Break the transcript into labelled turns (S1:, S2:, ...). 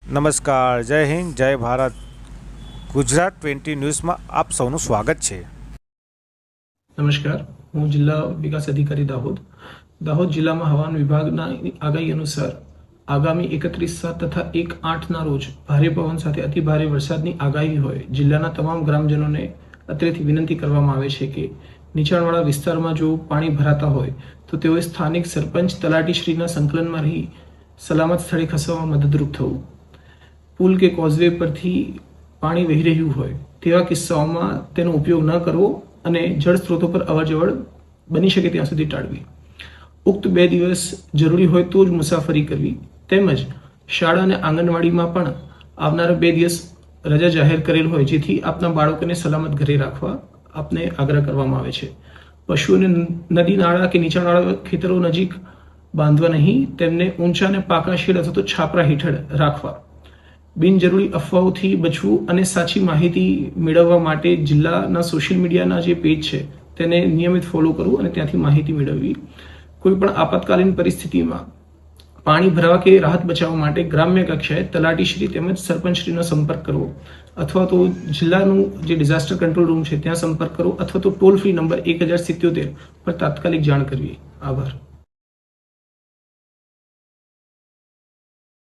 S1: નમસ્કાર, જય હિન્દ, જય ભારત. ગુજરાત 20 ન્યૂઝમાં આપ સૌનું સ્વાગત છે.
S2: નમસ્કાર, હું જિલ્લા વિકાસ અધિકારી દાહોદ. દાહોદ જિલ્લામાં હવામાન વિભાગના આગાહી અનુસાર આગામી 31/7 તથા 1/8ના રોજ ભારે પવન સાથે અતિ ભારે વરસાદની આગાહી હોય જિલ્લાના તમામ ગ્રામજનોને અત્રેથી વિનંતી કરવામાં આવે છે કે નીચાણવાળા વિસ્તારમાં જો પાણી ભરાતા હોય તો તેઓએ સ્થાનિક સરપંચ તલાટીશ્રીના સંકલનમાં રહી સલામત સ્થળે ખસવામાં મદદરૂપ થવું. પુલ કે કોઝવે પરથી પાણી વહી રહ્યું હોય તેવા કિસ્સાઓમાં તેનો ઉપયોગ ન કરવો અને જળ સ્ત્રોતો પર અવરજવર બની શકે ત્યાં સુધી ટાળવી. ઉક્ત 2 દિવસ જરૂરી હોય તો જ મુસાફરી કરવી તેમજ શાળા અને આંગણવાડીમાં પણ આવનારા 2 દિવસ રજા જાહેર કરેલ હોય જેથી આપના બાળકોને સલામત ઘરે રાખવા આપને આગ્રહ કરવામાં આવે છે. પશુઓને નદી નાળા કે નીચાણવાળા ખેતરો નજીક બાંધવા નહીં, તેમને ઊંચા અને પાકા શેડ અથવા તો છાપરા હેઠળ રાખવા. બિનજરૂરી અફવાઓથી બચવું અને સાચી માહિતી મેળવવા માટે જિલ્લાના સોશિયલ મીડિયાના જે પેજ છે તેને નિયમિત ફોલો કરવું અને ત્યાંથી માહિતી મેળવવી. કોઈ પણ આપાતકાલીન પરિસ્થિતિમાં પાણી ભરાવા કે રાહત બચાવવા માટે ગ્રામ્ય કક્ષાએ તલાટીશ્રી તેમજ સરપંચશ્રીનો સંપર્ક કરવો અથવા તો જિલ્લાનું જે ડિઝાસ્ટર કંટ્રોલ રૂમ છે ત્યાં સંપર્ક કરવો અથવા તો ટોલ ફ્રી નંબર 1077 પર તાત્કાલિક જાણ કરવી. આભાર.